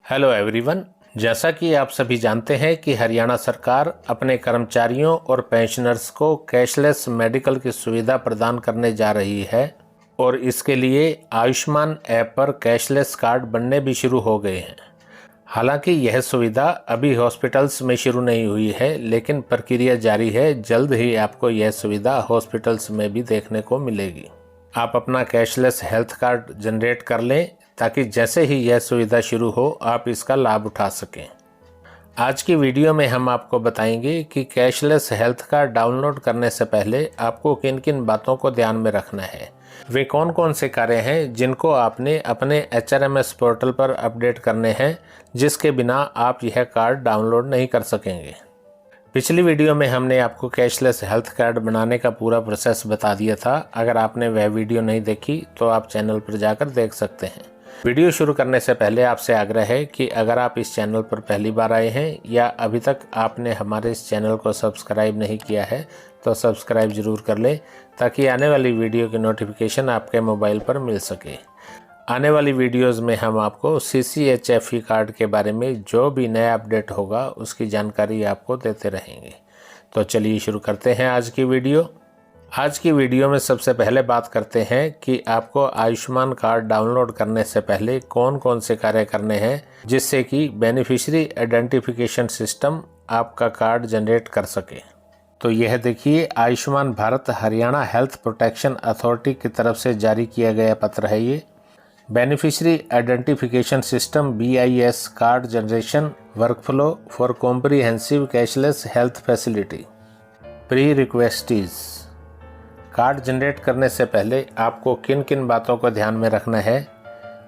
Hello everyone. जैसा कि आप सभी जानते हैं कि हरियाणा सरकार अपने कर्मचारियों और पेंशनर्स को कैशलेस मेडिकल की सुविधा प्रदान करने जा रही है और इसके लिए आयुष्मान ऐप पर कैशलेस कार्ड बनने भी शुरू हो गए हैं। हालांकि यह सुविधा अभी हॉस्पिटल्स में शुरू नहीं हुई है, लेकिन प्रक्रिया जारी है। जल्द ही आपको यह सुविधा हॉस्पिटल्स में भी देखने को मिलेगी। आप अपना कैशलेस हेल्थ कार्ड जनरेट कर लें ताकि जैसे ही यह सुविधा शुरू हो आप इसका लाभ उठा सकें। आज की वीडियो में हम आपको बताएंगे कि कैशलेस हेल्थ कार्ड डाउनलोड करने से पहले आपको किन किन बातों को ध्यान में रखना है। वे कौन कौन से कार्य हैं जिनको आपने अपने HRMS पोर्टल पर अपडेट करने हैं, जिसके बिना आप यह कार्ड डाउनलोड नहीं कर सकेंगे। पिछली वीडियो में हमने आपको कैशलेस हेल्थ कार्ड बनाने का पूरा प्रोसेस बता दिया था। अगर आपने वह वीडियो नहीं देखी तो आप चैनल पर जाकर देख सकते हैं। वीडियो शुरू करने से पहले आपसे आग्रह है कि अगर आप इस चैनल पर पहली बार आए हैं या अभी तक आपने हमारे इस चैनल को सब्सक्राइब नहीं किया है तो सब्सक्राइब जरूर कर लें ताकि आने वाली वीडियो की नोटिफिकेशन आपके मोबाइल पर मिल सके। आने वाली वीडियोस में हम आपको CCHFE कार्ड के बारे में जो भी नया अपडेट होगा उसकी जानकारी आपको देते रहेंगे। तो चलिए शुरू करते हैं आज की वीडियो। आज की वीडियो में सबसे पहले बात करते हैं कि आपको आयुष्मान कार्ड डाउनलोड करने से पहले कौन कौन से कार्य करने हैं, जिससे कि बेनिफिशियरी आइडेंटिफिकेशन सिस्टम आपका कार्ड जनरेट कर सके। तो यह देखिए, Ayushman Bharat Haryana health protection authority की तरफ से जारी किया गया पत्र है। ये beneficiary identification system BIS card generation workflow for comprehensive cashless health facility. Prerequisites. Card generate करने से पहले आपको किन किन बातों को ध्यान में रखना है।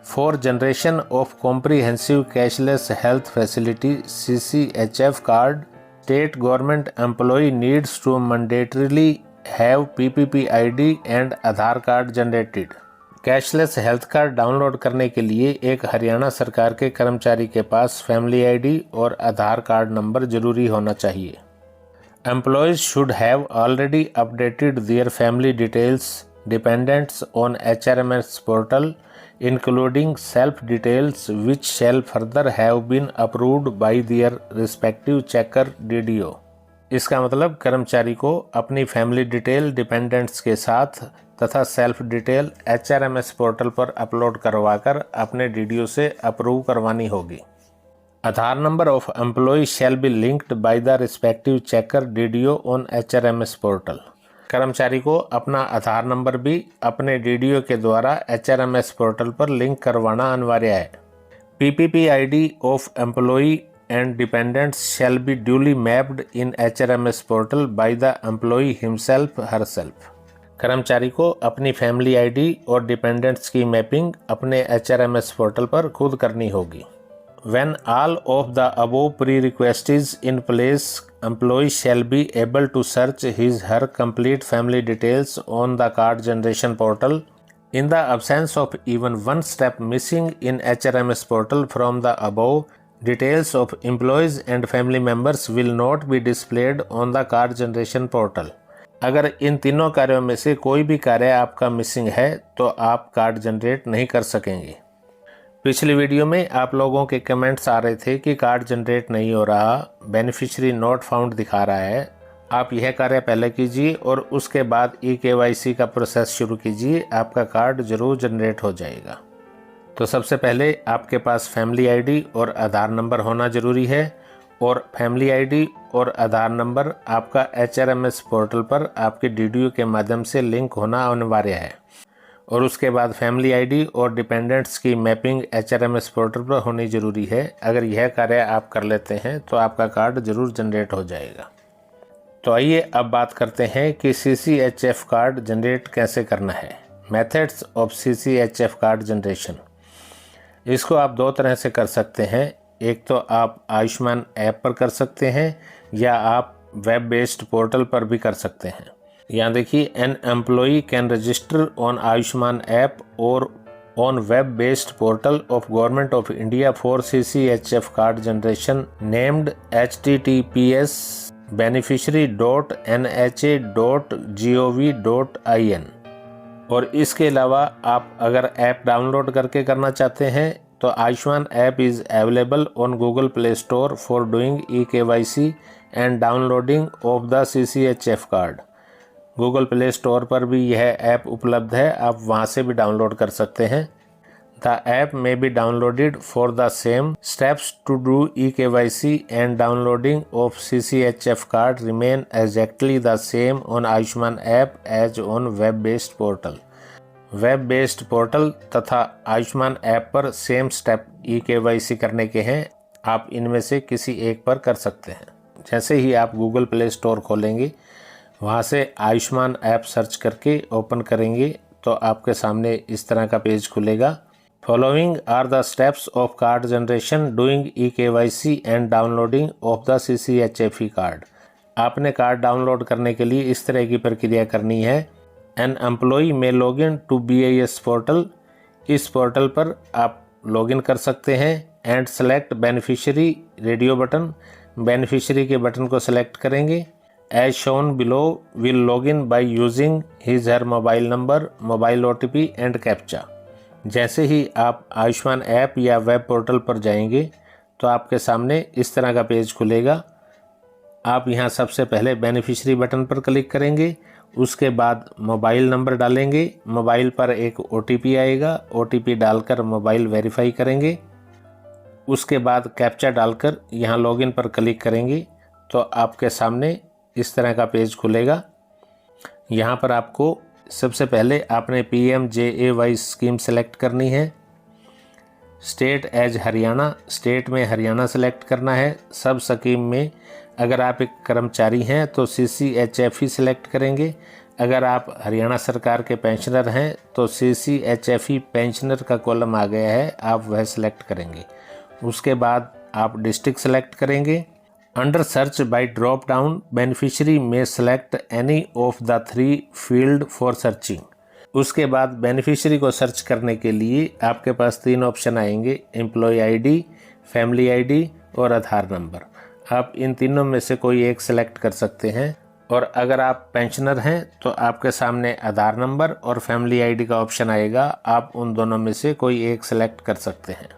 For generation of comprehensive cashless health facility CCHF card, state government employ needs to mandatorily have PPP ID and Aadhaar card generated. Cashless health card download करने के लिए एक हरियाणा सरकार के कर्मचारी के पास फैमिली ID और आधार कार्ड नंबर जरूरी होना चाहिए। Employees should have already updated their family details dependents on HRMS portal, including self details which shall further have been approved by their respective checker DDO। इसका मतलब कर्मचारी को अपनी फैमिली डिटेल डिपेंडेंट्स के साथ तथा सेल्फ डिटेल HRMS पोर्टल पर upload करवाकर अपने DDO से अप्रूव करवानी होगी। Aadhaar number of employee shall be linked by the respective checker DDO on HRMS portal. कर्मचारी को अपना आधार नंबर भी अपने DDO के द्वारा HRMS पोर्टल पर लिंक करवाना अनिवार्य है। PPP ID of employ and dependents shall be duly mapped in HRMS portal by the employ himself herself. कर्मचारी को अपनी फैमिली ID और डिपेंडेंट्स की मैपिंग अपने HRMS पोर्टल पर खुद करनी होगी। When all of the above pre-request is in place, employee shall be able to search his/her complete family details on the card generation portal. In the absence of even one step missing in HRMS portal from the above, details of employees and family members will not be displayed on the card generation portal. अगर इन तीनों कार्यों में से कोई भी कार्य आपका missing है तो आप कार्ड जनरेट नहीं कर सकेंगे। पिछली वीडियो में आप लोगों के कमेंट्स आ रहे थे कि कार्ड जनरेट नहीं हो रहा, बेनिफिशियरी नॉट फाउंड दिखा रहा है। आप यह कार्य पहले कीजिए और उसके बाद eKYC का प्रोसेस शुरू कीजिए, आपका कार्ड जरूर जनरेट हो जाएगा। तो सबसे पहले आपके पास फैमिली ID और आधार नंबर होना जरूरी है और फैमिली ID और आधार नंबर आपका HRMS पोर्टल पर आपके DDO के माध्यम से लिंक होना अनिवार्य है और उसके बाद फैमिली ID और डिपेंडेंट्स की मैपिंग HRMS पोर्टल पर होनी ज़रूरी है। अगर यह कार्य आप कर लेते हैं तो आपका कार्ड ज़रूर जनरेट हो जाएगा। तो आइए अब बात करते हैं कि CCHF कार्ड जनरेट कैसे करना है। Methods of CCHF card generation. इसको आप दो तरह से कर सकते हैं। एक तो आप आयुष्मान ऐप पर कर सकते हैं या आप वेब बेस्ड पोर्टल पर भी कर सकते हैं। यहाँ देखिए, an employee can register on Ayushman app और on web based portal of government of India for CCHF card generation named https://beneficiary.nha.gov.in। और इसके अलावा आप अगर ऐप डाउनलोड करके करना चाहते हैं तो Ayushman app is available on Google play store for doing eKYC and downloading of the CCHF card. Google play store पर भी यह ऐप उपलब्ध है, आप वहां से भी डाउनलोड कर सकते हैं। The app may be downloaded for the same steps to do eKYC and downloading of CCHF card remain exactly the same on Ayushman app as on web-based portal। Web-based portal तथा Ayushman app पर same step eKYC करने के हैं, आप इनमें से किसी एक पर कर सकते हैं। जैसे ही आप गूगल प्ले स्टोर खोलेंगे, वहां से आयुष्मान ऐप सर्च करके ओपन करेंगे तो आपके सामने इस तरह का पेज खुलेगा। Following are the steps of card generation doing eKYC and downloading of the CCHFE card. आपने कार्ड डाउनलोड करने के लिए इस तरह की प्रक्रिया करनी है। An employee may login to BIS portal, इस पोर्टल पर आप लॉगिन कर सकते हैं। And select beneficiary radio button, beneficiary के बटन को सेलेक्ट करेंगे। As shown below will login by using his her mobile number, mobile OTP and captcha. जैसे ही आप आयुष्मान ऐप या वेब पोर्टल पर जाएंगे तो आपके सामने इस तरह का पेज खुलेगा। आप यहां सबसे पहले बेनिफिशियरी बटन पर क्लिक करेंगे, उसके बाद मोबाइल नंबर डालेंगे, मोबाइल पर एक OTP आएगा, OTP डालकर मोबाइल वेरीफाई करेंगे। उसके बाद कैप्चा डालकर यहां लॉगिन पर क्लिक करेंगे तो आपके सामने इस तरह का पेज खुलेगा। यहां पर आपको सबसे पहले आपने PMJAY स्कीम सेलेक्ट करनी है। स्टेट एज हरियाणा, स्टेट में हरियाणा सेलेक्ट करना है। सब स्कीम में अगर आप एक कर्मचारी हैं तो CCHFE सेलेक्ट करेंगे। अगर आप हरियाणा सरकार के पेंशनर हैं तो CCHFE पेंशनर का कॉलम आ गया है, आप वह सेलेक्ट करेंगे। उसके बाद आप डिस्ट्रिक्ट सेलेक्ट करेंगे। Under search by drop down beneficiary में select any of the 3 field for searching. उसके बाद बेनिफिशियरी को सर्च करने के लिए आपके पास 3 ऑप्शन आएंगे, एम्प्लॉय ID, फैमिली ID और आधार नंबर। आप इन तीनों में से कोई एक सेलेक्ट कर सकते हैं। और अगर आप पेंशनर हैं तो आपके सामने आधार नंबर और फैमिली ID का ऑप्शन आएगा, आप उन दोनों में से कोई एक सेलेक्ट कर सकते हैं।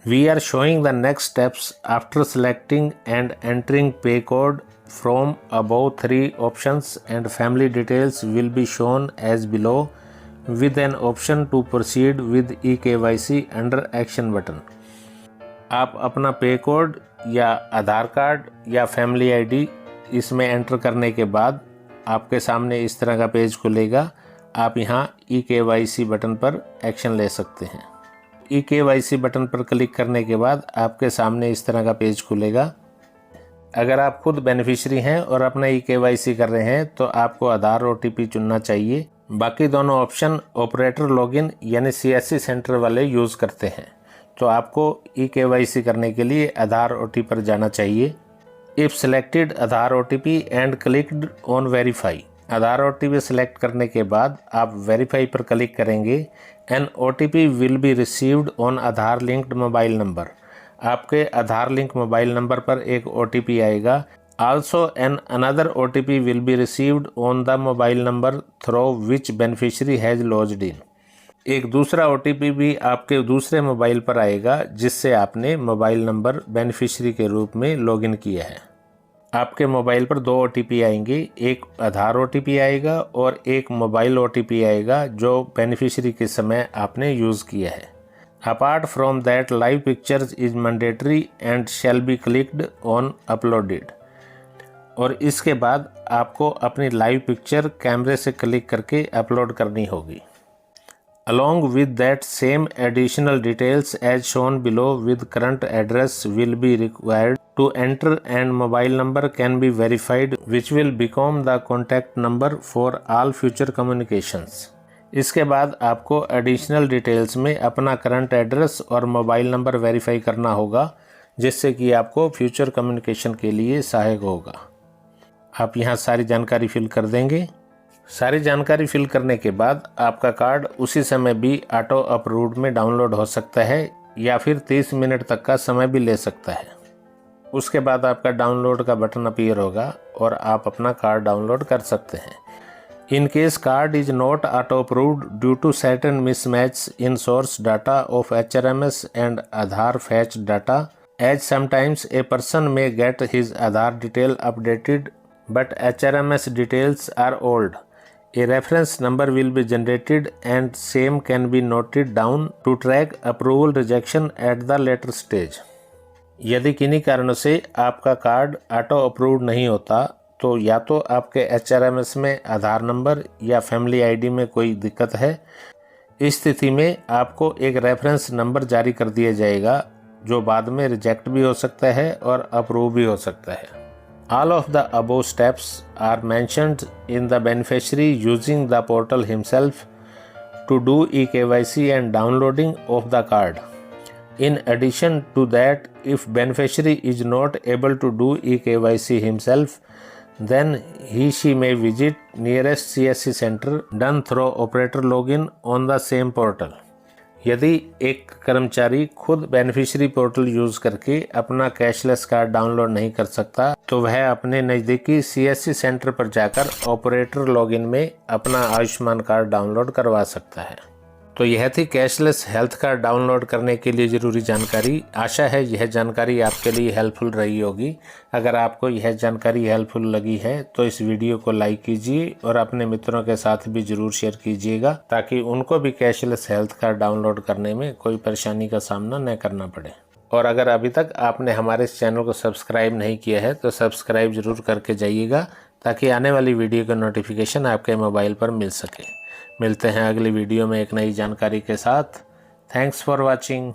We are showing the next steps after selecting and entering pay code from above 3 options and family details will be shown as below with an option to proceed with eKYC under action button। आप अपना पे code या आधार card या family ID इसमें enter करने के बाद आपके सामने इस तरह का पेज खुलेगा। आप यहाँ eKYC बटन पर एक्शन ले सकते हैं। eKYC बटन पर क्लिक करने के बाद आपके सामने इस तरह का पेज खुलेगा। अगर आप खुद बेनिफिशियरी हैं और अपना eKYC कर रहे हैं तो आपको आधार OTP चुनना चाहिए। बाकी दोनों ऑप्शन ऑपरेटर लॉगिन यानी CSC सेंटर वाले यूज़ करते हैं, तो आपको eKYC करने के लिए आधार OTP पर जाना चाहिए। If selected Aadhaar OTP and clicked on verify, Aadhaar OTP select करने के बाद आप वेरीफाई पर क्लिक करेंगे। An OTP will be received on Aadhaar linked mobile number, आपके आधार लिंक मोबाइल नंबर पर एक OTP आएगा। Also an another OTP will be received on the mobile number through which beneficiary has logged in, एक दूसरा OTP भी आपके दूसरे mobile पर आएगा जिससे आपने मोबाइल नंबर बेनिफिशियरी के रूप में लॉगिन किया है। आपके मोबाइल पर 2 OTP आएंगे, एक आधार OTP आएगा और एक मोबाइल OTP आएगा जो बेनिफिशियरी के समय आपने यूज़ किया है। Apart from that live pictures is mandatory and shall be clicked on uploaded, और इसके बाद आपको अपनी लाइव पिक्चर कैमरे से क्लिक करके अपलोड करनी होगी। Along with that, same additional details as shown below with current address will be required to enter and mobile number can be verified which will become the contact number for all future communications। इसके बाद आपको additional details में अपना current address और mobile number verify करना होगा जिससे कि आपको फ्यूचर कम्युनिकेशन के लिए सहायक होगा। आप यहाँ सारी जानकारी फिल कर देंगे। सारी जानकारी फिल करने के बाद आपका कार्ड उसी समय भी ऑटो अप्रूव्ड में डाउनलोड हो सकता है या फिर 30 मिनट तक का समय भी ले सकता है। उसके बाद आपका डाउनलोड का बटन अपीयर होगा और आप अपना कार्ड डाउनलोड कर सकते हैं। In case card is not auto-approved due to certain mismatch in source data of HRMS and Aadhaar fetch data, as sometimes a person may get his Aadhaar detail updated but HRMS details are old, a reference number will be generated and same can be noted down to track approval rejection at the later stage. यदि किन्हीं कारणों से आपका card auto approved नहीं होता तो या तो आपके HRMS में आधार नंबर या फैमिली आईडी में कोई दिक्कत है। इस स्थिति में आपको एक रेफरेंस नंबर जारी कर दिया जाएगा जो बाद में रिजेक्ट भी हो सकता है और अप्रूव भी हो सकता है। All of the above steps are mentioned in the beneficiary using the portal himself to do eKYC and downloading of the card. In addition to that, if beneficiary is not able to do eKYC himself, then he/she may visit nearest CSC center done through operator login on the same portal. यदि एक कर्मचारी खुद beneficiary portal use करके अपना cashless card download नहीं कर सकता तो वह अपने नज़दीकी CSC सेंटर पर जाकर ऑपरेटर लॉगिन में अपना आयुष्मान कार्ड डाउनलोड करवा सकता है। तो यह थी कैशलेस हेल्थ कार्ड डाउनलोड करने के लिए ज़रूरी जानकारी। आशा है यह जानकारी आपके लिए हेल्पफुल रही होगी। अगर आपको यह जानकारी हेल्पफुल लगी है तो इस वीडियो को लाइक कीजिए और अपने मित्रों के साथ भी ज़रूर शेयर कीजिएगा ताकि उनको भी कैशलेस हेल्थ कार्ड डाउनलोड करने में कोई परेशानी का सामना न करना पड़े। और अगर अभी तक आपने हमारे इस चैनल को सब्सक्राइब नहीं किया है तो सब्सक्राइब ज़रूर करके जाइएगा ताकि आने वाली वीडियो का नोटिफिकेशन आपके मोबाइल पर मिल सके। मिलते हैं अगली वीडियो में एक नई जानकारी के साथ। Thanks for watching.